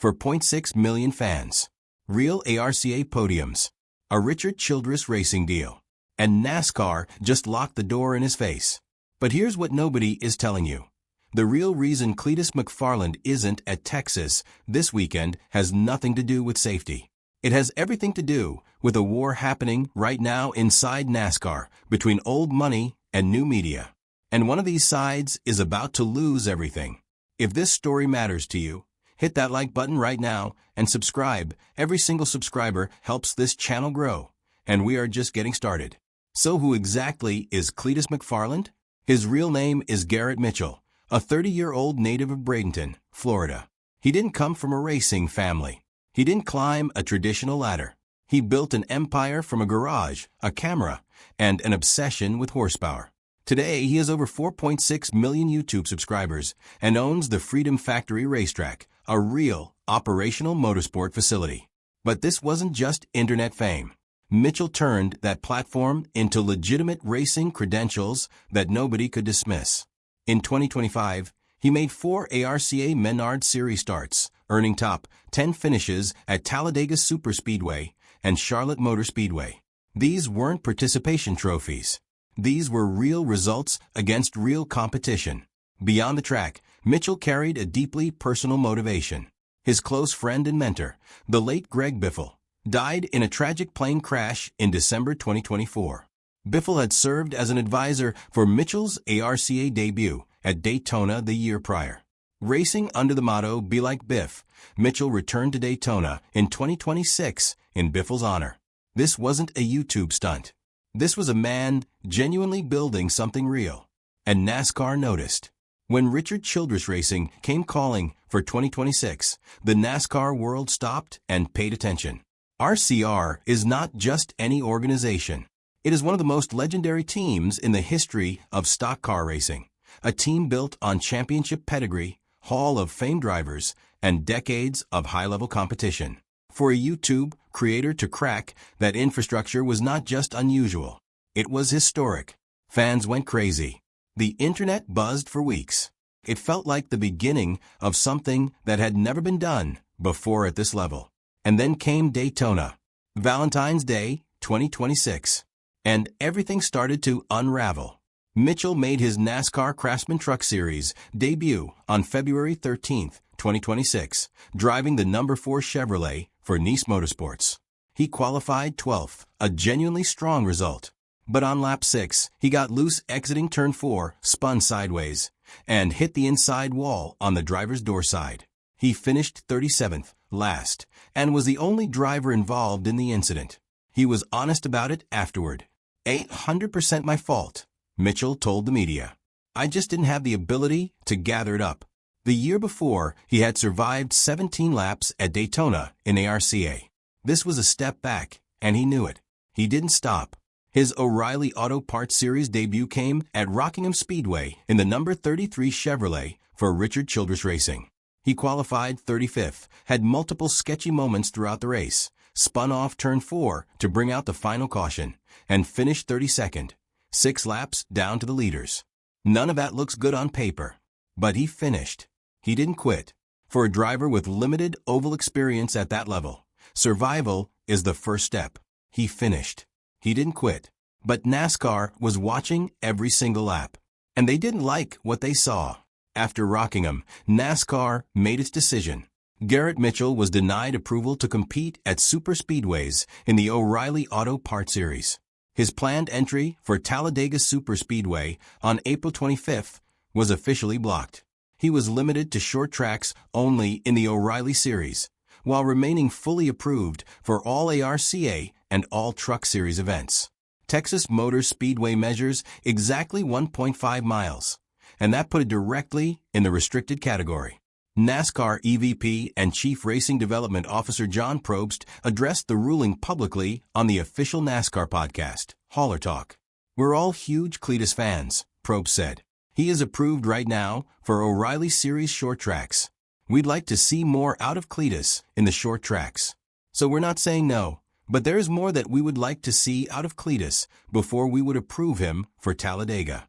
for 0.6 million fans, real ARCA podiums, a Richard Childress Racing deal, and NASCAR just locked the door in his face. But here's what nobody is telling you. The real reason Cletus McFarland isn't at Texas this weekend has nothing to do with safety. It has everything to do with a war happening right now inside NASCAR between old money and new media. And one of these sides is about to lose everything. If this story matters to you, hit that like button right now and subscribe. Every single subscriber helps this channel grow, and we are just getting started. So who exactly is Cletus McFarland? His real name is Garrett Mitchell, a 30-year-old native of Bradenton, Florida. He didn't come from a racing family. He didn't climb a traditional ladder. He built an empire from a garage, a camera, and an obsession with horsepower. Today, he has over 4.6 million YouTube subscribers and owns the Freedom Factory Racetrack, a real, operational motorsport facility. But this wasn't just internet fame. Mitchell turned that platform into legitimate racing credentials that nobody could dismiss. In 2025, he made 4 ARCA Menard Series starts, earning top 10 finishes at Talladega Superspeedway and Charlotte Motor Speedway. These weren't participation trophies. These were real results against real competition. Beyond the track, Mitchell carried a deeply personal motivation. His close friend and mentor, the late Greg Biffle, died in a tragic plane crash in December 2024. Biffle had served as an advisor for Mitchell's ARCA debut at Daytona the year prior. Racing under the motto, "Be Like Biff," Mitchell returned to Daytona in 2026 in Biffle's honor. This wasn't a YouTube stunt. This was a man genuinely building something real. And NASCAR noticed. When Richard Childress Racing came calling for 2026, the NASCAR world stopped and paid attention. RCR is not just any organization. It is one of the most legendary teams in the history of stock car racing. A team built on championship pedigree, Hall of Fame drivers, and decades of high-level competition. For a YouTube creator to crack that infrastructure was not just unusual. It was historic. Fans went crazy. The internet buzzed for weeks. It felt like the beginning of something that had never been done before at this level. And then came Daytona, Valentine's Day 2026, and everything started to unravel. Mitchell made his NASCAR Craftsman Truck Series debut on February 13, 2026, driving the number 4 Chevrolet for Nice Motorsports. He qualified 12th, a genuinely strong result. But on lap 6, he got loose exiting turn 4, spun sideways, and hit the inside wall on the driver's door side. He finished 37th, last, and was the only driver involved in the incident. He was honest about it afterward. 800% my fault, Mitchell told the media. I just didn't have the ability to gather it up. The year before, he had survived 17 laps at Daytona in ARCA. This was a step back, and he knew it. He didn't stop. His O'Reilly Auto Parts Series debut came at Rockingham Speedway in the number 33 Chevrolet for Richard Childress Racing. He qualified 35th, had multiple sketchy moments throughout the race, spun off turn 4 to bring out the final caution, and finished 32nd, 6 laps down to the leaders. None of that looks good on paper. But he finished. He didn't quit. For a driver with limited oval experience at that level, survival is the first step. He finished. He didn't quit. But NASCAR was watching every single lap. And they didn't like what they saw. After Rockingham, NASCAR made its decision. Garrett Mitchell was denied approval to compete at superspeedways in the O'Reilly Auto Parts Series. His planned entry for Talladega Superspeedway on April 25th was officially blocked. He was limited to short tracks only in the O'Reilly Series, while remaining fully approved for all ARCA and all Truck Series events. Texas Motor Speedway measures exactly 1.5 miles, and that put it directly in the restricted category. NASCAR EVP and Chief Racing Development Officer John Probst addressed the ruling publicly on the official NASCAR podcast, Hauler Talk. "We're all huge Cletus fans," Probst said. "He is approved right now for O'Reilly Series short tracks. We'd like to see more out of Cletus in the short tracks. So we're not saying no, but there's more that we would like to see out of Cletus before we would approve him for Talladega.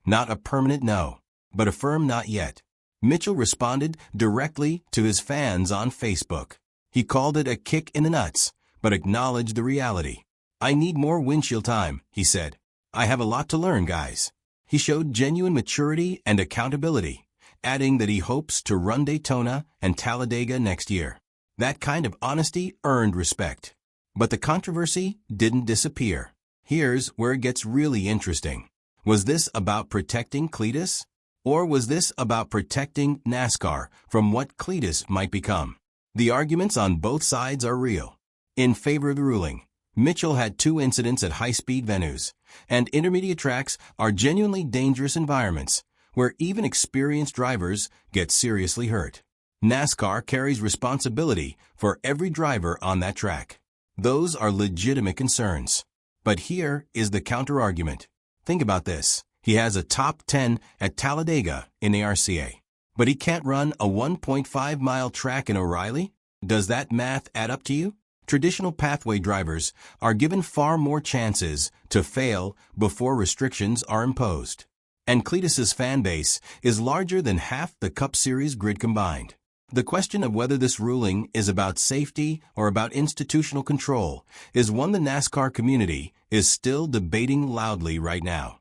Not a permanent no, but a firm not yet." Mitchell responded directly to his fans on Facebook. He called it a kick in the nuts, but acknowledged the reality. "I need more windshield time," he said. "I have a lot to learn, guys." He showed genuine maturity and accountability, adding that he hopes to run Daytona and Talladega next year. That kind of honesty earned respect. But the controversy didn't disappear. Here's where it gets really interesting. Was this about protecting Cletus? Or was this about protecting NASCAR from what Cletus might become? The arguments on both sides are real. In favor of the ruling, Mitchell had 2 incidents at high-speed venues, and intermediate tracks are genuinely dangerous environments where even experienced drivers get seriously hurt. NASCAR carries responsibility for every driver on that track. Those are legitimate concerns. But here is the counter-argument. Think about this. He has a top 10 at Talladega in ARCA. But he can't run a 1.5-mile track in O'Reilly? Does that math add up to you? Traditional pathway drivers are given far more chances to fail before restrictions are imposed. And Cletus's fan base is larger than half the Cup Series grid combined. The question of whether this ruling is about safety or about institutional control is one the NASCAR community is still debating loudly right now.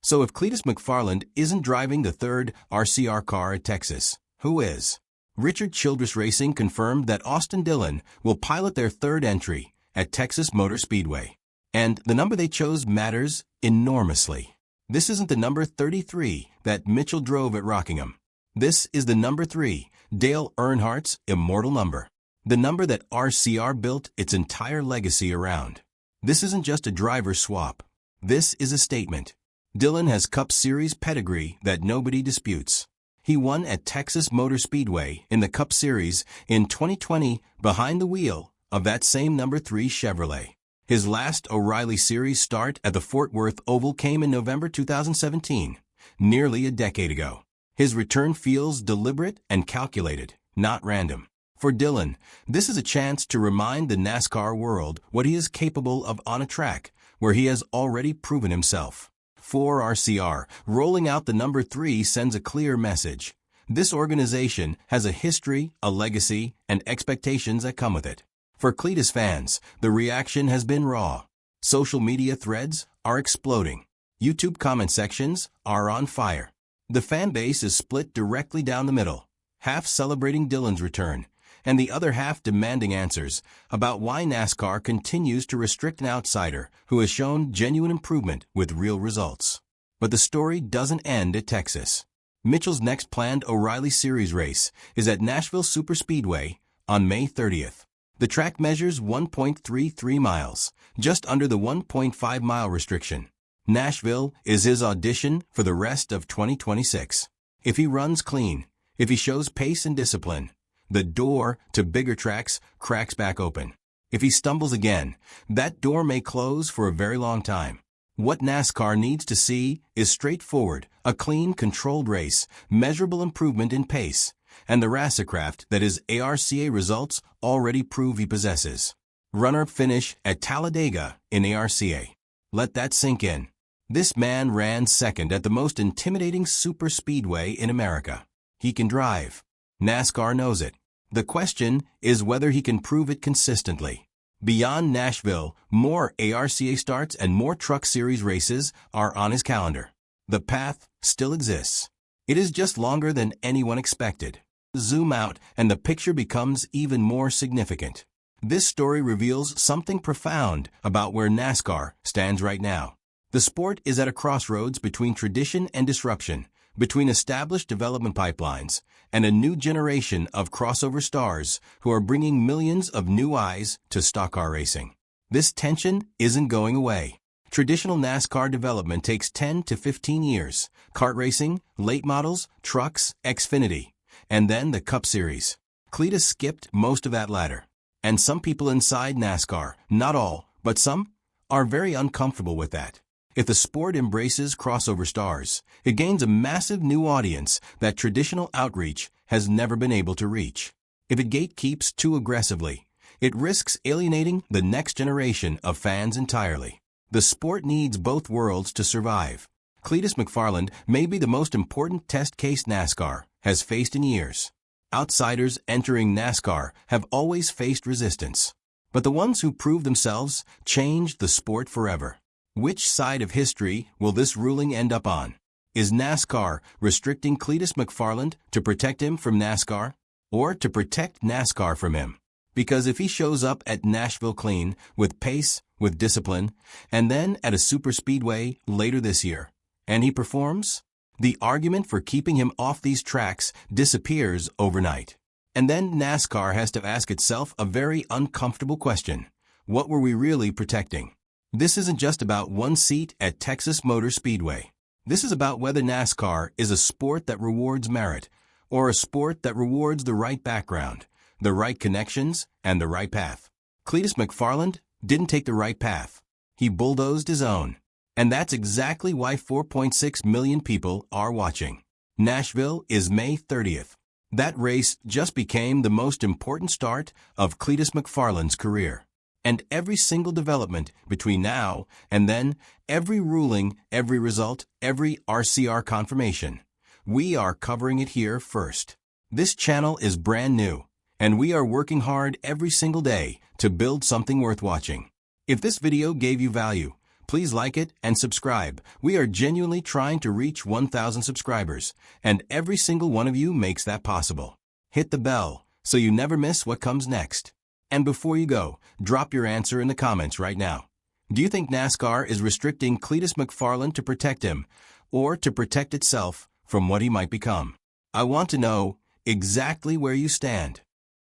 So if Cletus McFarland isn't driving the 3rd RCR car at Texas, who is? Richard Childress Racing confirmed that Austin Dillon will pilot their 3rd entry at Texas Motor Speedway. And the number they chose matters enormously. This isn't the number 33 that Mitchell drove at Rockingham. This is the number 3, Dale Earnhardt's immortal number. The number that RCR built its entire legacy around. This isn't just a driver swap. This is a statement. Dillon has Cup Series pedigree that nobody disputes. He won at Texas Motor Speedway in the Cup Series in 2020 behind the wheel of that same number 3 Chevrolet. His last O'Reilly Series start at the Fort Worth Oval came in November 2017, nearly a decade ago. His return feels deliberate and calculated, not random. For Dillon, this is a chance to remind the NASCAR world what he is capable of on a track where he has already proven himself. For RCR, rolling out the number 3 sends a clear message. This organization has a history, a legacy, and expectations that come with it. For Cletus fans, the reaction has been raw. Social media threads are exploding. YouTube comment sections are on fire. The fan base is split directly down the middle, half celebrating Dillon's return, and the other half demanding answers about why NASCAR continues to restrict an outsider who has shown genuine improvement with real results. But the story doesn't end at Texas. Mitchell's next planned O'Reilly Series race is at Nashville Superspeedway on May 30th. The track measures 1.33 miles, just under the 1.5-mile restriction. Nashville is his audition for the rest of 2026. If he runs clean, if he shows pace and discipline, the door to bigger tracks cracks back open. If he stumbles again, that door may close for a very long time. What NASCAR needs to see is straightforward, a clean, controlled race, measurable improvement in pace, and the racecraft that his ARCA results already prove he possesses. Runner finish at Talladega in ARCA. Let that sink in. This man ran 2nd at the most intimidating superspeedway in America. He can drive. NASCAR knows it. The question is whether he can prove it consistently. Beyond Nashville, more ARCA starts and more Truck Series races are on his calendar. The path still exists. It is just longer than anyone expected. Zoom out and the picture becomes even more significant. This story reveals something profound about where NASCAR stands right now. The sport is at a crossroads between tradition and disruption, between established development pipelines and a new generation of crossover stars who are bringing millions of new eyes to stock car racing. This tension isn't going away. Traditional NASCAR development takes 10 to 15 years. Kart racing, late models, trucks, Xfinity, and then the Cup Series. Cletus skipped most of that ladder. And some people inside NASCAR, not all, but some, are very uncomfortable with that. If the sport embraces crossover stars, it gains a massive new audience that traditional outreach has never been able to reach. If it gatekeeps too aggressively, it risks alienating the next generation of fans entirely. The sport needs both worlds to survive. Cletus McFarland may be the most important test case NASCAR has faced in years. Outsiders entering NASCAR have always faced resistance. But the ones who proved themselves changed the sport forever. Which side of history will this ruling end up on? Is NASCAR restricting Cletus McFarland to protect him from NASCAR? Or to protect NASCAR from him? Because if he shows up at Nashville clean, with pace, with discipline, and then at a superspeedway later this year, and he performs, the argument for keeping him off these tracks disappears overnight. And then NASCAR has to ask itself a very uncomfortable question. What were we really protecting? This isn't just about one seat at Texas Motor Speedway. This is about whether NASCAR is a sport that rewards merit, or a sport that rewards the right background, the right connections, and the right path. Cletus McFarland didn't take the right path. He bulldozed his own. And that's exactly why 4.6 million people are watching. Nashville is May 30th. That race just became the most important start of Cletus McFarland's career. And every single development between now and then, every ruling, every result, every RCR confirmation, we are covering it here first. This channel is brand new, and we are working hard every single day to build something worth watching. If this video gave you value, please like it and subscribe. We are genuinely trying to reach 1,000 subscribers, and every single one of you makes that possible. Hit the bell so you never miss what comes next. And before you go, drop your answer in the comments right now. Do you think NASCAR is restricting Cletus McFarland to protect him, or to protect itself from what he might become? I want to know exactly where you stand.